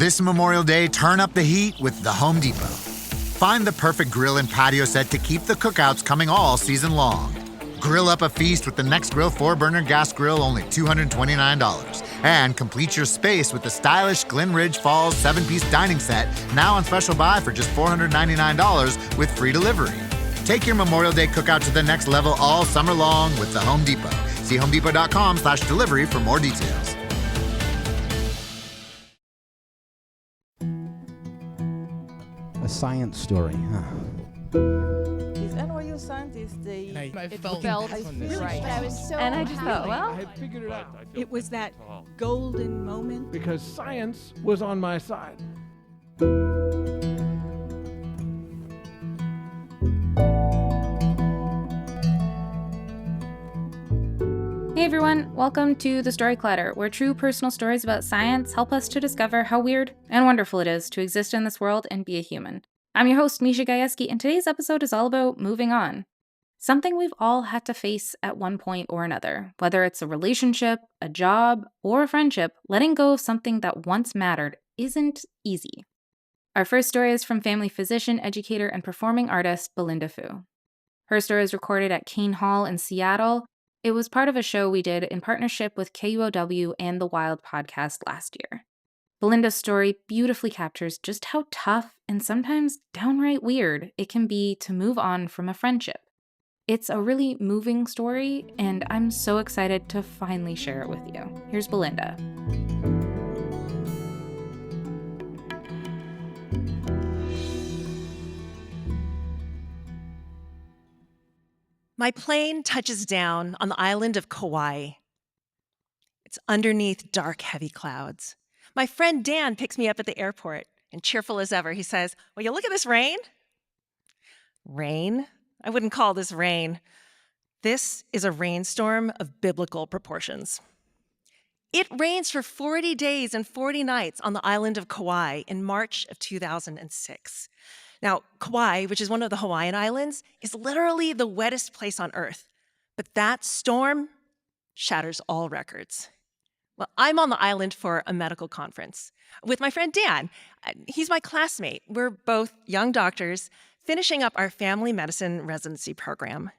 This Memorial Day, turn up the heat with the Home Depot. Find the perfect grill and patio set to keep the cookouts coming all season long. Grill up a feast with the Next Grill 4-burner gas grill, only $229. And complete your space with the stylish Glen Ridge Falls 7-piece dining set, now on special buy for just $499 with free delivery. Take your Memorial Day cookout to the next level all summer long with the Home Depot. See homedepot.com/delivery for more details. A science story, huh? These NYU scientists, I felt right. I was so And I just thought, well, I figured it out. It was that golden moment. Because science was on my side. Hey everyone, welcome to The Story Clatter, where true personal stories about science help us to discover how weird and wonderful it is to exist in this world and be a human. I'm your host, Misha Gajewski, and today's episode is all about moving on. Something we've all had to face at one point or another. Whether it's a relationship, a job, or a friendship, letting go of something that once mattered isn't easy. Our first story is from family physician, educator, and performing artist Belinda Fu. Her story is recorded at Kane Hall in Seattle. It was part of a show we did in partnership with KUOW and the Wild podcast last year. Belinda's story beautifully captures just how tough and sometimes downright weird it can be to move on from a friendship. It's a really moving story, and I'm so excited to finally share it with you. Here's Belinda. My plane touches down on the island of Kauai. It's underneath dark, heavy clouds. My friend Dan picks me up at the airport, and cheerful as ever, he says, "Will you look at this rain?" Rain? I wouldn't call this rain. This is a rainstorm of biblical proportions. It rains for 40 days and 40 nights on the island of Kauai in March of 2006. Now, Kauai, which is one of the Hawaiian Islands, is literally the wettest place on Earth. But that storm shatters all records. Well, I'm on the island for a medical conference with my friend Dan. He's my classmate. We're both young doctors finishing up our family medicine residency program.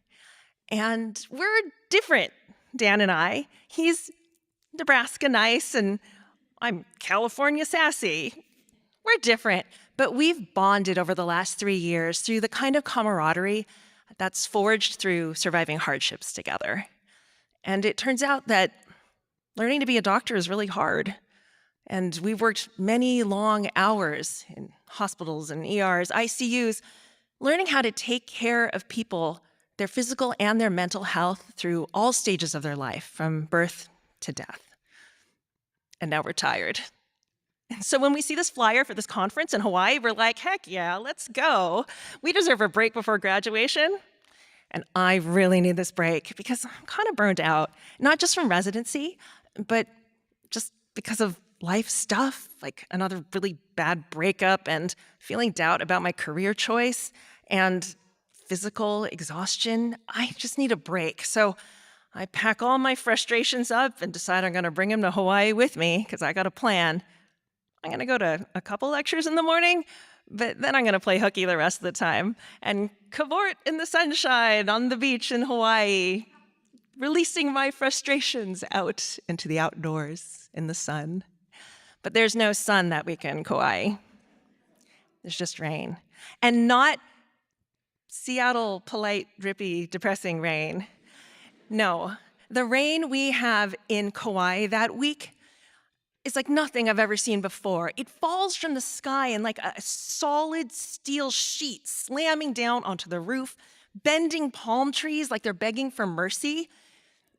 And we're different, Dan and I. He's Nebraska nice, and I'm California sassy. We're different, but we've bonded over the last 3 years through the kind of camaraderie that's forged through surviving hardships together. And it turns out that learning to be a doctor is really hard. And we've worked many long hours in hospitals and ERs, ICUs, learning how to take care of people, their physical and their mental health through all stages of their life, from birth to death. And now we're tired. So when we see this flyer for this conference in Hawaii, we're like, heck yeah, let's go. We deserve a break before graduation. And I really need this break because I'm kind of burned out, not just from residency, but just because of life stuff, like another really bad breakup and feeling doubt about my career choice and physical exhaustion. I just need a break. So I pack all my frustrations up and decide I'm going to bring them to Hawaii with me because I got a plan. I'm going to go to a couple lectures in the morning, but then I'm going to play hooky the rest of the time and cavort in the sunshine on the beach in Hawaii, releasing my frustrations out into the outdoors in the sun. But there's no sun that weekend in Kauai. There's just rain. And not Seattle, polite, drippy, depressing rain. No, the rain we have in Kauai that week is like nothing I've ever seen before. It falls from the sky in like a solid steel sheet, slamming down onto the roof, bending palm trees like they're begging for mercy.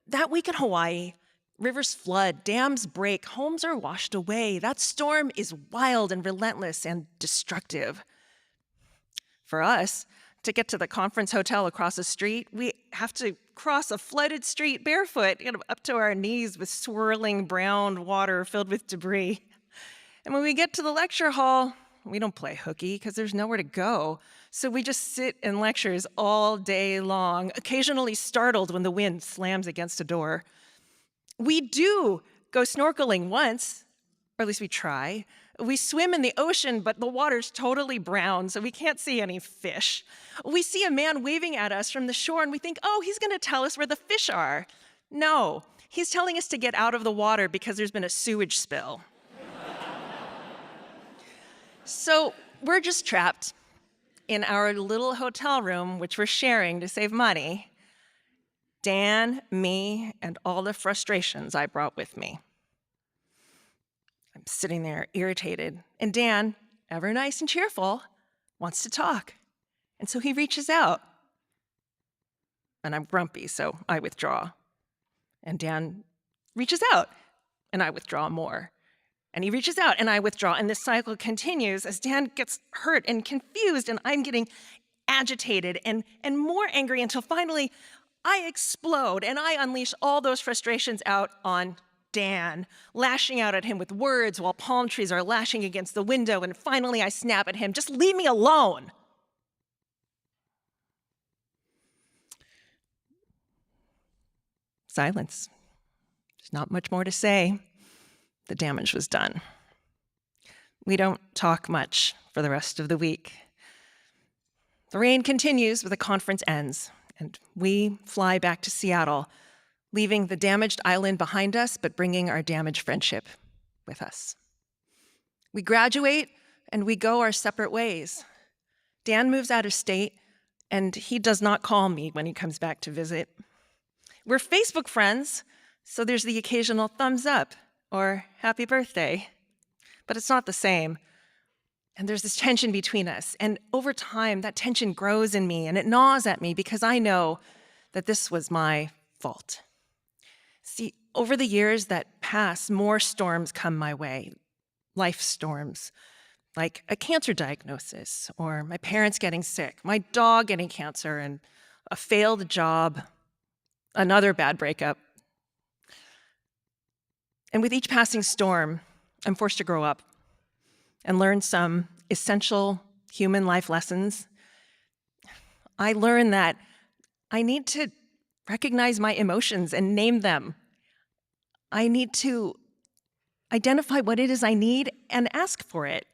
That week in Hawaii, rivers flood, dams break, homes are washed away. That storm is wild and relentless and destructive. For us, to get to the conference hotel across the street, we have to cross a flooded street barefoot, up to our knees with swirling brown water filled with debris. And when we get to the lecture hall, we don't play hooky because there's nowhere to go. So we just sit in lectures all day long, occasionally startled when the wind slams against a door. We do go snorkeling once, or at least we try. We swim in the ocean, but the water's totally brown, so we can't see any fish. We see a man waving at us from the shore, and we think, oh, he's going to tell us where the fish are. No, he's telling us to get out of the water because there's been a sewage spill. So we're just trapped in our little hotel room, which we're sharing to save money. Dan, me, and all the frustrations I brought with me. I'm sitting there irritated, and Dan, ever nice and cheerful, wants to talk. And so he reaches out. And I'm grumpy, so I withdraw. And Dan reaches out, and I withdraw more. And he reaches out, and I withdraw. And this cycle continues as Dan gets hurt and confused, and I'm getting agitated and more angry until finally I explode, and I unleash all those frustrations out on Dan, lashing out at him with words while palm trees are lashing against the window, and finally I snap at him, just leave me alone. Silence. There's not much more to say. The damage was done. We don't talk much for the rest of the week. The rain continues, but the conference ends, and we fly back to Seattle, leaving the damaged island behind us, but bringing our damaged friendship with us. We graduate, and we go our separate ways. Dan moves out of state, and he does not call me when he comes back to visit. We're Facebook friends, so there's the occasional thumbs up or happy birthday, but it's not the same. And there's this tension between us, and over time, that tension grows in me, and it gnaws at me because I know that this was my fault. See, over the years that pass, more storms come my way, life storms, like a cancer diagnosis, or my parents getting sick, my dog getting cancer, and a failed job, another bad breakup. And with each passing storm, I'm forced to grow up and learn some essential human life lessons. I learn that I need to recognize my emotions and name them. I need to identify what it is I need and ask for it.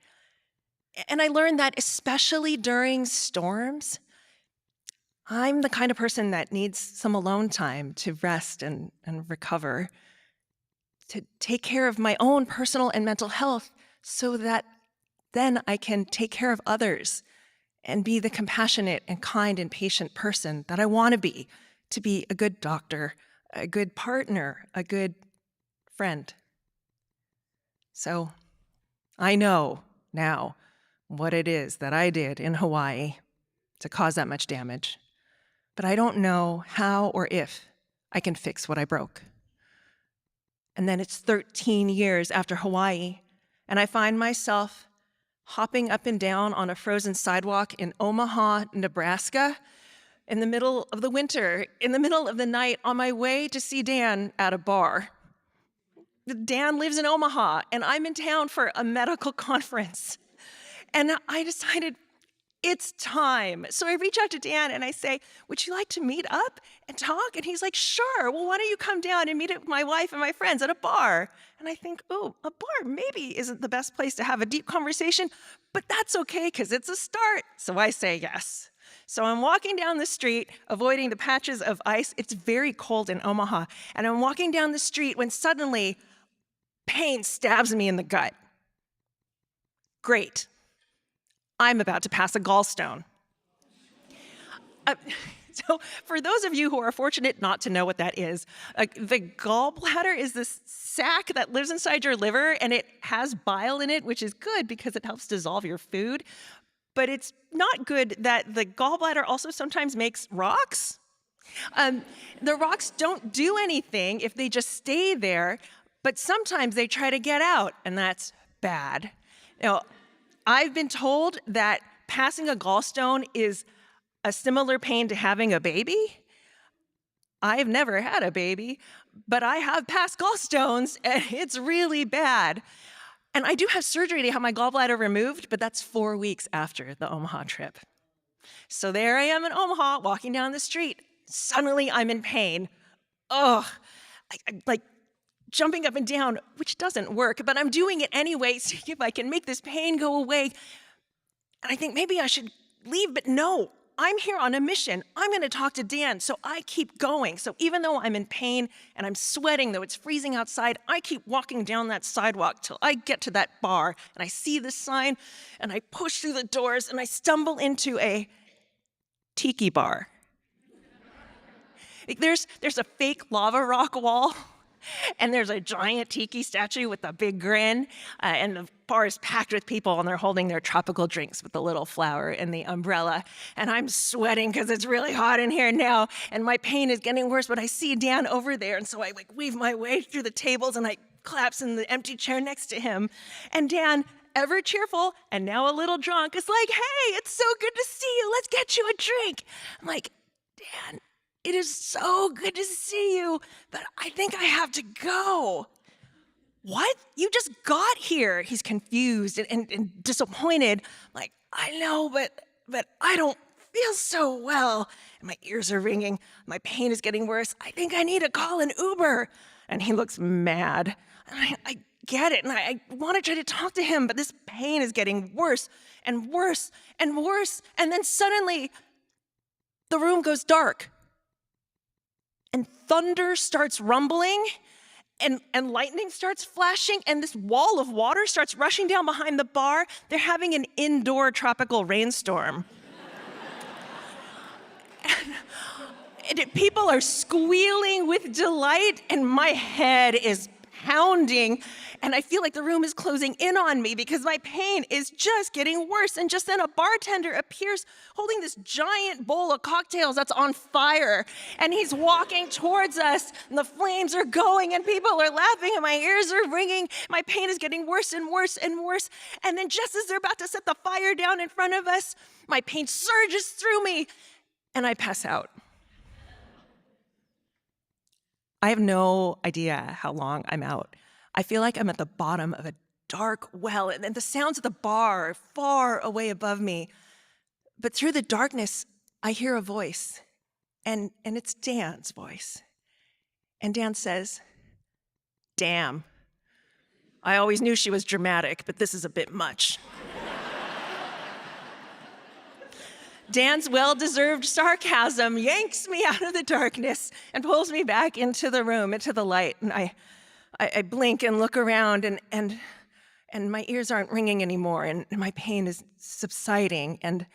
And I learned that especially during storms, I'm the kind of person that needs some alone time to rest and recover, to take care of my own personal and mental health so that then I can take care of others and be the compassionate and kind and patient person that I want to be a good doctor, a good partner, a good friend. So I know now what it is that I did in Hawaii to cause that much damage, but I don't know how or if I can fix what I broke. And then it's 13 years after Hawaii, and I find myself hopping up and down on a frozen sidewalk in Omaha, Nebraska, in the middle of the winter, in the middle of the night, on my way to see Dan at a bar. Dan lives in Omaha, and I'm in town for a medical conference. And I decided it's time. So I reach out to Dan and I say, would you like to meet up and talk? And he's like, sure. Well, why don't you come down and meet up with my wife and my friends at a bar? And I think, oh, a bar maybe isn't the best place to have a deep conversation, but that's okay because it's a start. So I say yes. So I'm walking down the street, avoiding the patches of ice. It's very cold in Omaha. And I'm walking down the street when suddenly pain stabs me in the gut. Great. I'm about to pass a gallstone. So for those of you who are fortunate not to know what that is, the gallbladder is this sac that lives inside your liver, and it has bile in it, which is good because it helps dissolve your food. But it's not good that the gallbladder also sometimes makes rocks. The rocks don't do anything if they just stay there, but sometimes they try to get out, and that's bad. Now, I've been told that passing a gallstone is a similar pain to having a baby. I've never had a baby, but I have passed gallstones, and it's really bad. And I do have surgery to have my gallbladder removed, but that's 4 weeks after the Omaha trip. So there I am in Omaha, walking down the street. Suddenly, I'm in pain. Ugh, like jumping up and down, which doesn't work, but I'm doing it anyway, see if I can make this pain go away. And I think maybe I should leave, but no, I'm here on a mission. I'm going to talk to Dan, so I keep going. So even though I'm in pain and I'm sweating, though it's freezing outside, I keep walking down that sidewalk till I get to that bar, and I see the sign, and I push through the doors, and I stumble into a tiki bar. There's a fake lava rock wall, and there's a giant tiki statue with a big grin, and the bar is packed with people, and they're holding their tropical drinks with the little flower and the umbrella. And I'm sweating because it's really hot in here now, and my pain is getting worse, but I see Dan over there, and so I weave my way through the tables, and I collapse in the empty chair next to him. And Dan, ever cheerful and now a little drunk, is like, "Hey, it's so good to see you. Let's get you a drink." I'm like, "Dan, it is so good to see you, but I think I have to go." "What? You just got here." He's confused and disappointed. I'm like, "I know, but I don't feel so well." And my ears are ringing. My pain is getting worse. "I think I need to call an Uber." And he looks mad. And I get it, and I want to try to talk to him, but this pain is getting worse and worse and worse. And then suddenly, the room goes dark. And thunder starts rumbling, and lightning starts flashing, and this wall of water starts rushing down behind the bar. They're having an indoor tropical rainstorm. and people are squealing with delight, and my head is pounding, and I feel like the room is closing in on me because my pain is just getting worse. And just then a bartender appears holding this giant bowl of cocktails that's on fire, and he's walking towards us, and the flames are going, and people are laughing, and my ears are ringing. My pain is getting worse and worse and worse. And then just as they're about to set the fire down in front of us, my pain surges through me, and I pass out. I have no idea how long I'm out. I feel like I'm at the bottom of a dark well, and the sounds of the bar are far away above me. But through the darkness, I hear a voice, and it's Dan's voice. And Dan says, "Damn, I always knew she was dramatic, but this is a bit much." Dan's well-deserved sarcasm yanks me out of the darkness and pulls me back into the room, into the light. And I blink and look around, and my ears aren't ringing anymore, and my pain is subsiding, and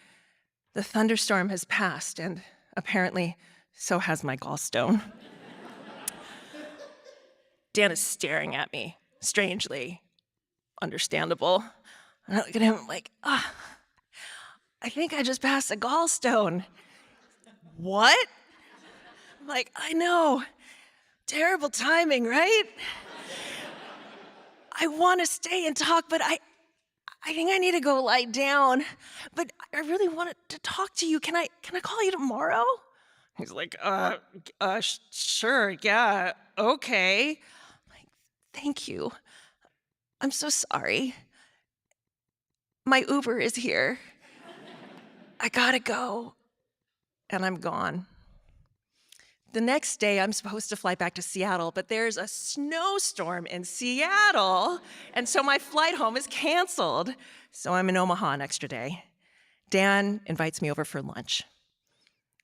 the thunderstorm has passed, and apparently so has my gallstone. Dan is staring at me, strangely, understandable. And I look at him like, I think I just passed a gallstone. "What?" I'm like, "I know. Terrible timing, right? I want to stay and talk, but I think I need to go lie down. But I really wanted to talk to you. Can I call you tomorrow?" He's like, Sure, yeah, okay." I'm like, "Thank you. I'm so sorry. My Uber is here. I gotta go." And I'm gone. The next day, I'm supposed to fly back to Seattle, but there's a snowstorm in Seattle, and so my flight home is canceled. So I'm in Omaha an extra day. Dan invites me over for lunch.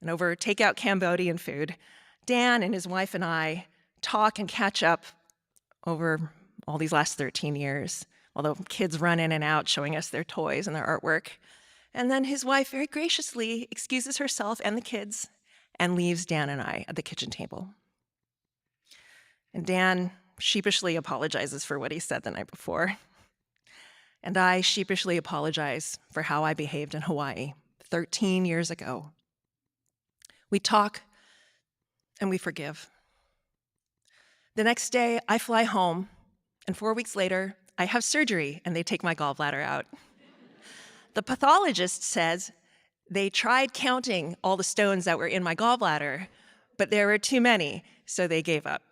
And over takeout Cambodian food, Dan and his wife and I talk and catch up over all these last 13 years, although kids run in and out showing us their toys and their artwork. And then his wife very graciously excuses herself and the kids and leaves Dan and I at the kitchen table. And Dan sheepishly apologizes for what he said the night before. And I sheepishly apologize for how I behaved in Hawaii 13 years ago. We talk and we forgive. The next day, I fly home, and 4 weeks later, I have surgery and they take my gallbladder out. The pathologist says they tried counting all the stones that were in my gallbladder, but there were too many, so they gave up.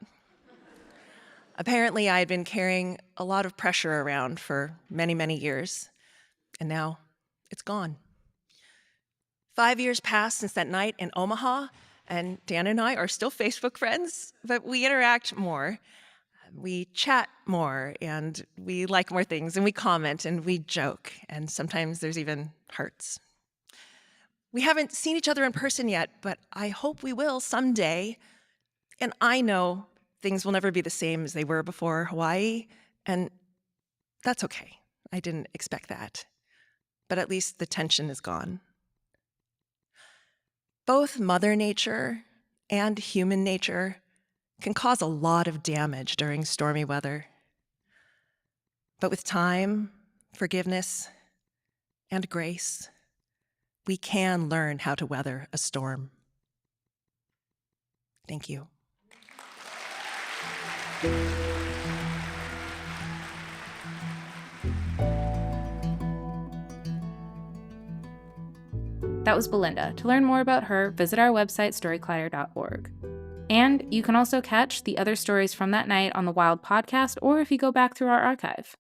Apparently, I had been carrying a lot of pressure around for many, many years, and now it's gone. 5 years passed since that night in Omaha, and Dan and I are still Facebook friends, but we interact more. We chat more, and we like more things, and we comment, and we joke, and sometimes there's even hearts. We haven't seen each other in person yet, but I hope we will someday. And I know things will never be the same as they were before Hawaii, and that's okay. I didn't expect that. But at least the tension is gone. Both Mother Nature and human nature can cause a lot of damage during stormy weather. But with time, forgiveness, and grace, we can learn how to weather a storm. Thank you. That was Belinda. To learn more about her, visit our website, storyclatter.org. And you can also catch the other stories from that night on the Wild podcast, or if you go back through our archive.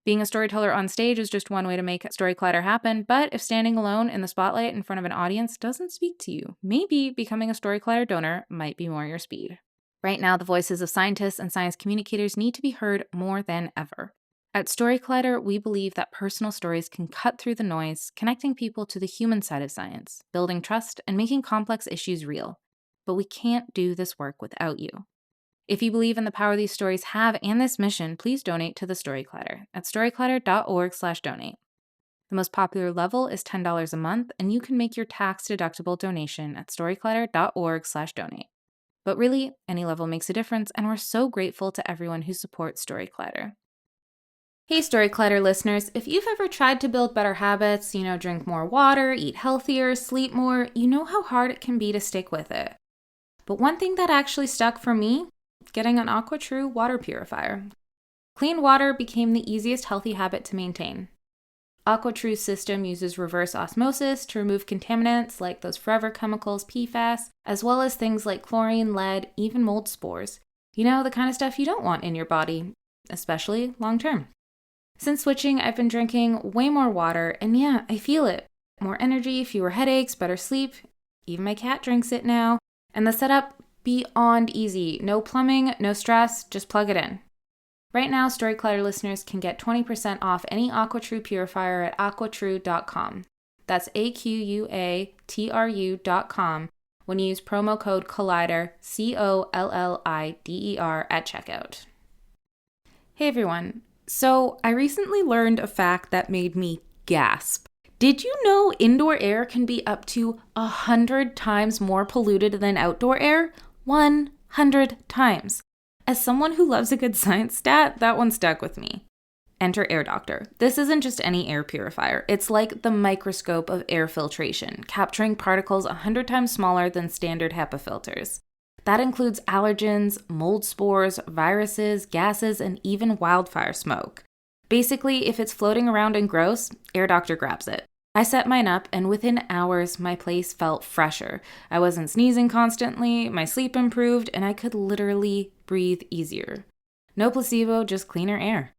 Being a storyteller on stage is just one way to make Story Clatter happen, but if standing alone in the spotlight in front of an audience doesn't speak to you, maybe becoming a Story Clatter donor might be more your speed. Right now, the voices of scientists and science communicators need to be heard more than ever. At Story Clatter, we believe that personal stories can cut through the noise, connecting people to the human side of science, building trust, and making complex issues real. But we can't do this work without you. If you believe in the power these stories have and this mission, please donate to the Story Clatter at storyclatter.org/donate. The most popular level is $10 a month, and you can make your tax-deductible donation at storyclatter.org/donate. But really, any level makes a difference, and we're so grateful to everyone who supports Story Clatter. Hey Story Clatter listeners, if you've ever tried to build better habits, drink more water, eat healthier, sleep more, you know how hard it can be to stick with it. But one thing that actually stuck for me, getting an AquaTrue water purifier. Clean water became the easiest healthy habit to maintain. AquaTrue's system uses reverse osmosis to remove contaminants like those forever chemicals PFAS, as well as things like chlorine, lead, even mold spores. The kind of stuff you don't want in your body, especially long term. Since switching, I've been drinking way more water, and yeah, I feel it. More energy, fewer headaches, better sleep. Even my cat drinks it now. And the setup, beyond easy. No plumbing, no stress, just plug it in. Right now, Story Clatter listeners can get 20% off any AquaTrue purifier at aquatrue.com. That's AQUATRU.com when you use promo code COLLIDER, COLLIDER at checkout. Hey everyone. So, I recently learned a fact that made me gasp. Did you know indoor air can be up to 100 times more polluted than outdoor air? 100 times. As someone who loves a good science stat, that one stuck with me. Enter Air Doctor. This isn't just any air purifier. It's like the microscope of air filtration, capturing particles 100 times smaller than standard HEPA filters. That includes allergens, mold spores, viruses, gases, and even wildfire smoke. Basically, if it's floating around and gross, Air Doctor grabs it. I set mine up, and within hours, my place felt fresher. I wasn't sneezing constantly, my sleep improved, and I could literally breathe easier. No placebo, just cleaner air.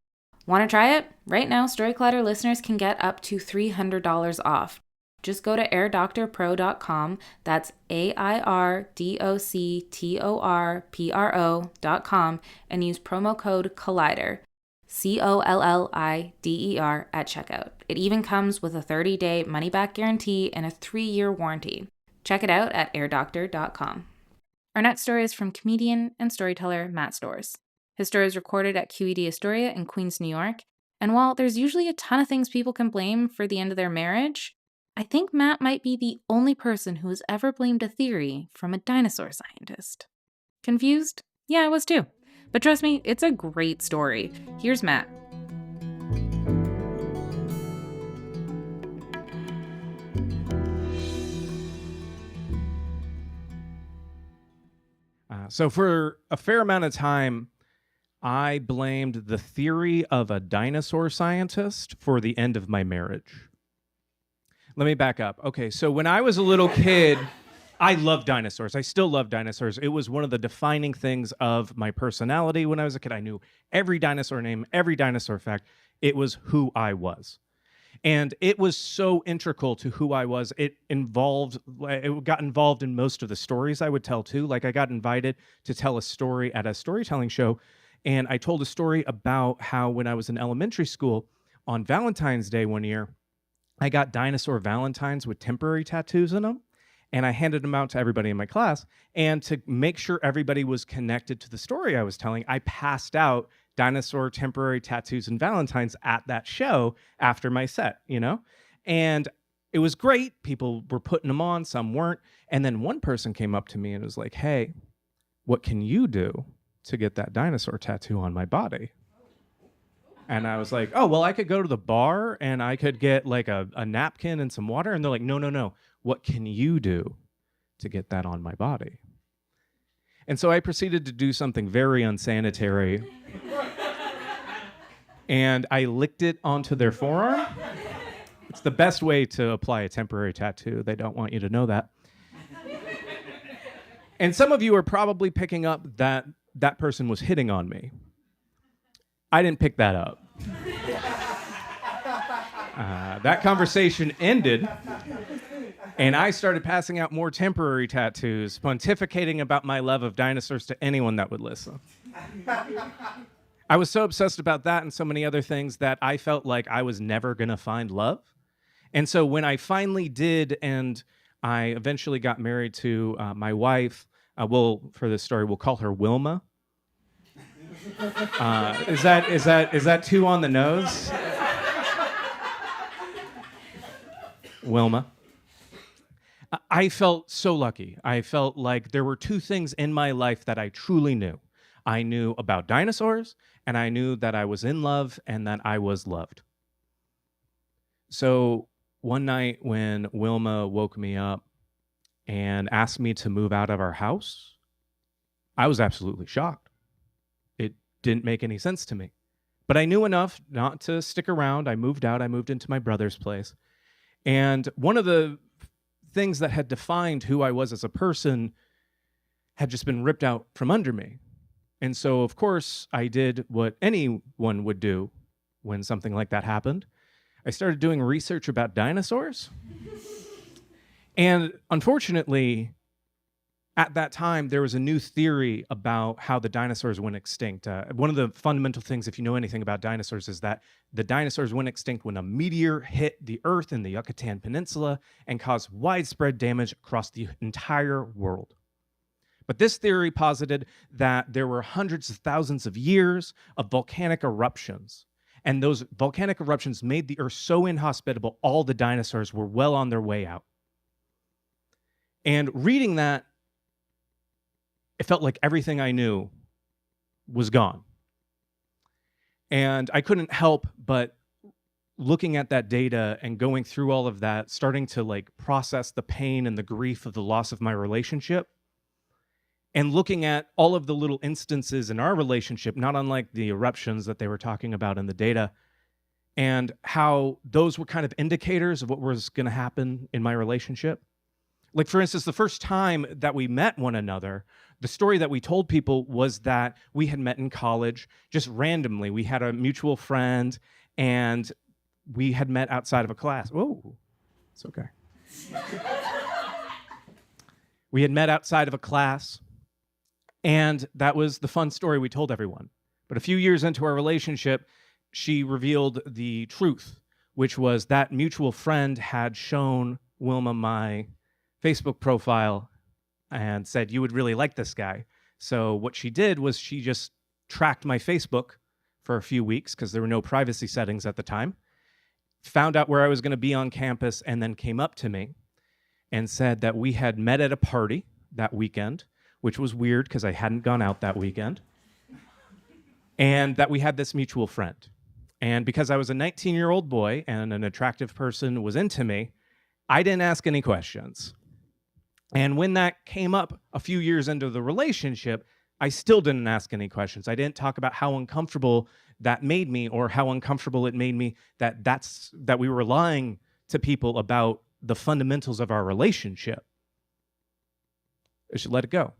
Want to try it? Right now, Story Clatter listeners can get up to $300 off. Just go to airdoctorpro.com, that's AIRDOCTORPRO.com, and use promo code COLLIDER, COLLIDER at checkout. It even comes with a 30-day money-back guarantee and a 3-year warranty. Check it out at airdoctor.com. Our next story is from comedian and storyteller Matt Storrs. His story is recorded at QED Astoria in Queens, New York, and while there's usually a ton of things people can blame for the end of their marriage, I think Matt might be the only person who has ever blamed a theory from a dinosaur scientist. Confused? Yeah, I was too. But trust me, it's a great story. Here's Matt. So for a fair amount of time, I blamed the theory of a dinosaur scientist for the end of my marriage. Let me back up. Okay, so when I was a little kid, I loved dinosaurs. I still love dinosaurs. It was one of the defining things of my personality when I was a kid. I knew every dinosaur name, every dinosaur fact. It was who I was. And it was so integral to who I was. It got involved in most of the stories I would tell too. Like I got invited to tell a story at a storytelling show, And I told a story about how when I was in elementary school, on Valentine's Day one year, I got dinosaur valentines with temporary tattoos in them. And I handed them out to everybody in my class. And to make sure everybody was connected to the story I was telling, I passed out dinosaur temporary tattoos and valentines at that show after my set, And it was great. People were putting them on, some weren't. And then one person came up to me and was like, "Hey, what can you do to get that dinosaur tattoo on my body?" And I was like, "Oh, well, I could go to the bar and I could get like a napkin and some water." And they're like, no. What can you do to get that on my body? And so I proceeded to do something very unsanitary. And I licked it onto their forearm. It's the best way to apply a temporary tattoo. They don't want you to know that. And some of you are probably picking up that that person was hitting on me. I didn't pick that up. That conversation ended, and I started passing out more temporary tattoos, pontificating about my love of dinosaurs to anyone that would listen. I was so obsessed about that and so many other things that I felt like I was never going to find love. And so when I finally did, and I eventually got married to my wife, for this story, we'll call her Wilma. Is that too on the nose? Wilma. I felt so lucky. I felt like there were two things in my life that I truly knew. I knew about dinosaurs, and I knew that I was in love and that I was loved. So one night when Wilma woke me up and asked me to move out of our house, I was absolutely shocked. It didn't make any sense to me. But I knew enough not to stick around. I moved out. I moved into my brother's place. And one of the things that had defined who I was as a person had just been ripped out from under me. And so, of course, I did what anyone would do when something like that happened. I started doing research about dinosaurs. And unfortunately, at that time, there was a new theory about how the dinosaurs went extinct. One of the fundamental things, if you know anything about dinosaurs, is that the dinosaurs went extinct when a meteor hit the Earth in the Yucatan Peninsula and caused widespread damage across the entire world. But this theory posited that there were hundreds of thousands of years of volcanic eruptions. And those volcanic eruptions made the Earth so inhospitable, all the dinosaurs were well on their way out. And reading that, it felt like everything I knew was gone. And I couldn't help but looking at that data and going through all of that, starting to process the pain and the grief of the loss of my relationship, and looking at all of the little instances in our relationship, not unlike the eruptions that they were talking about in the data, and how those were kind of indicators of what was going to happen in my relationship. Like, for instance, the first time that we met one another, the story that we told people was that we had met in college just randomly. We had a mutual friend, and we had met outside of a class. Whoa, it's okay. We had met outside of a class, and that was the fun story we told everyone. But a few years into our relationship, she revealed the truth, which was that mutual friend had shown Wilma my Facebook profile and said, "You would really like this guy." So what she did was she just tracked my Facebook for a few weeks because there were no privacy settings at the time, found out where I was going to be on campus, and then came up to me and said that we had met at a party that weekend, which was weird because I hadn't gone out that weekend, and that we had this mutual friend. And because I was a 19-year-old boy and an attractive person was into me, I didn't ask any questions. And when that came up a few years into the relationship, I still didn't ask any questions. I didn't talk about how uncomfortable that made me, or how uncomfortable it made me that we were lying to people about the fundamentals of our relationship. I should let it go.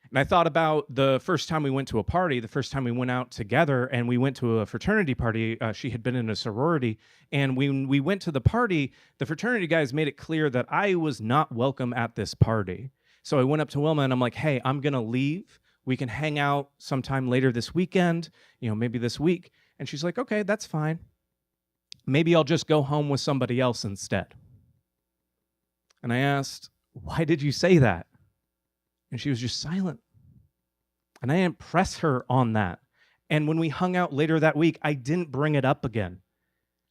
And I thought about the first time we went to a party, the first time we went out together, and we went to a fraternity party. She had been in a sorority. And when we went to the party, the fraternity guys made it clear that I was not welcome at this party. So I went up to Wilma and I'm like, "Hey, I'm going to leave. We can hang out sometime later this weekend, maybe this week. And she's like, okay, that's fine. Maybe I'll just go home with somebody else instead. And I asked, why did you say that? And she was just silent. And I didn't press her on that. And when we hung out later that week, I didn't bring it up again.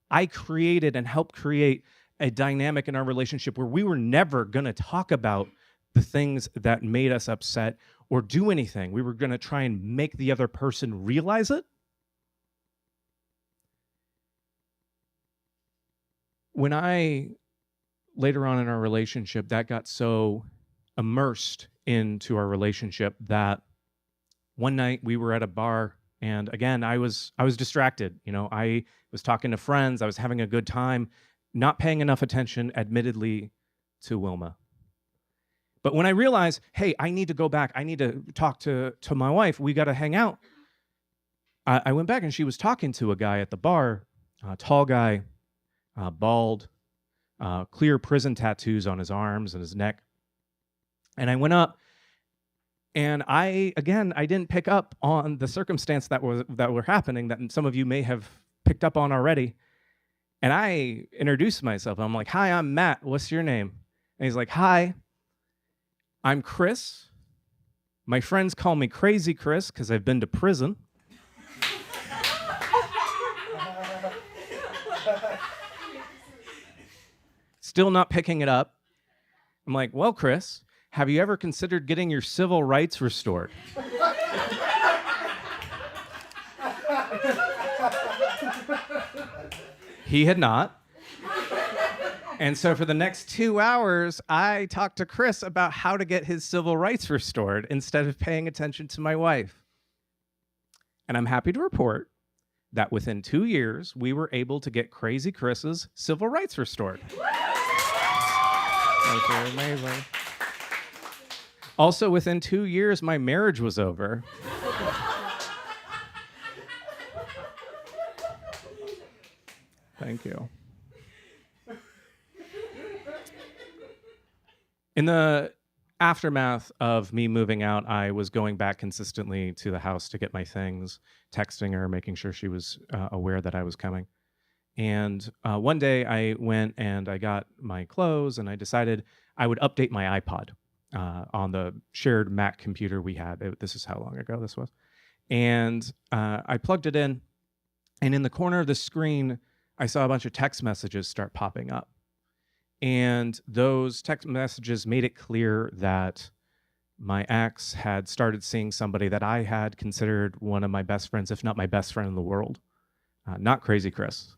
I created and helped create a dynamic in our relationship where we were never going to talk about the things that made us upset or do anything. We were going to try and make the other person realize it. When later on in our relationship, that got so immersed into our relationship that one night we were at a bar, and again, I was distracted. I was talking to friends, I was having a good time, not paying enough attention, admittedly, to Wilma. But when I realized, hey, I need to go back, I need to talk to my wife, we got to hang out, I went back and she was talking to a guy at the bar, a tall guy, bald, clear prison tattoos on his arms and his neck. And I went up, and I didn't pick up on the circumstance that were happening that some of you may have picked up on already. And I introduced myself. I'm like, hi, I'm Matt. What's your name? And he's like, hi, I'm Chris. My friends call me Crazy Chris because I've been to prison. Still not picking it up. I'm like, well, Chris, have you ever considered getting your civil rights restored? He had not. And so for the next 2 hours, I talked to Chris about how to get his civil rights restored instead of paying attention to my wife. And I'm happy to report that within 2 years, we were able to get Crazy Chris's civil rights restored. Thank you, amazing. Also, within 2 years, my marriage was over. Thank you. In the aftermath of me moving out, I was going back consistently to the house to get my things, texting her, making sure she was aware that I was coming. And one day I went and I got my clothes, and I decided I would update my iPod on the shared Mac computer we had. This is how long ago this was. And I plugged it in, and in the corner of the screen, I saw a bunch of text messages start popping up. And those text messages made it clear that my ex had started seeing somebody that I had considered one of my best friends, if not my best friend in the world. Not Crazy Chris.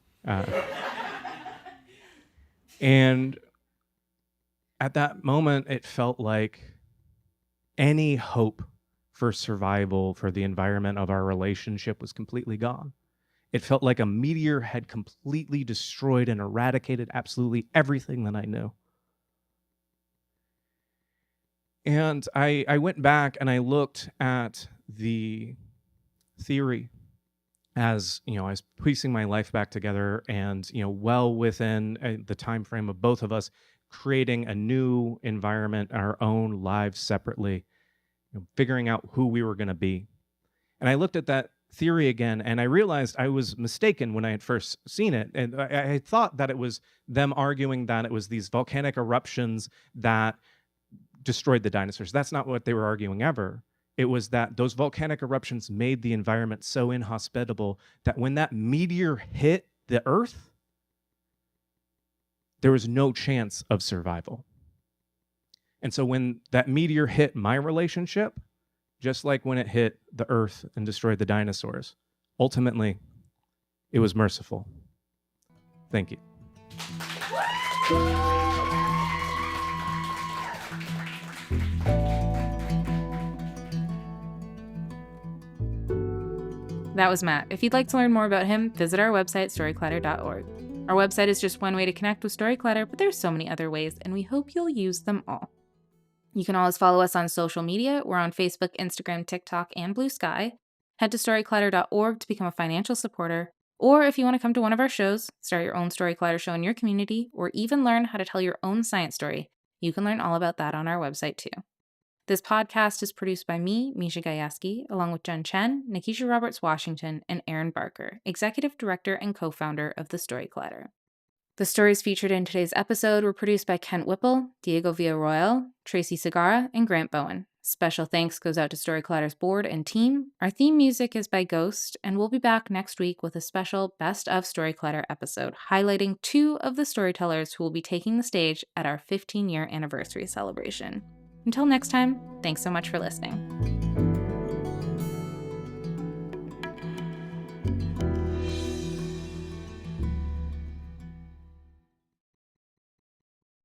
And at that moment, it felt like any hope for survival for the environment of our relationship was completely gone. It felt like a meteor had completely destroyed and eradicated absolutely everything that I knew. And I went back and I looked at the theory as, I was piecing my life back together, and, well within the time frame of both of us creating a new environment, our own lives separately, figuring out who we were going to be. And I looked at that theory again, and I realized I was mistaken when I had first seen it. And I had thought that it was them arguing that it was these volcanic eruptions that destroyed the dinosaurs. That's not what they were arguing ever. It was that those volcanic eruptions made the environment so inhospitable that when that meteor hit the Earth, there was no chance of survival. And so when that meteor hit my relationship, just like when it hit the Earth and destroyed the dinosaurs, ultimately, it was merciful. Thank you. That was Matt. If you'd like to learn more about him, visit our website, storyclatter.org. Our website is just one way to connect with Storyclatter, but there's so many other ways, and we hope you'll use them all. You can always follow us on social media. We're on Facebook, Instagram, TikTok, and Blue Sky. Head to storyclatter.org to become a financial supporter. Or if you want to come to one of our shows, start your own Storyclatter show in your community, or even learn how to tell your own science story, you can learn all about that on our website too. This podcast is produced by me, Misha Gajewski, along with Jen Chen, Nikisha Roberts-Washington, and Aaron Barker, Executive Director and co-founder of The Story Clatter. The stories featured in today's episode were produced by Kent Whipple, Diego Villarroel, Tracy Segarra, and Grant Bowen. Special thanks goes out to Story Clatter's board and team. Our theme music is by Ghost, and we'll be back next week with a special Best of Story Clatter episode highlighting 2 of the storytellers who will be taking the stage at our 15-year anniversary celebration. Until next time, thanks so much for listening.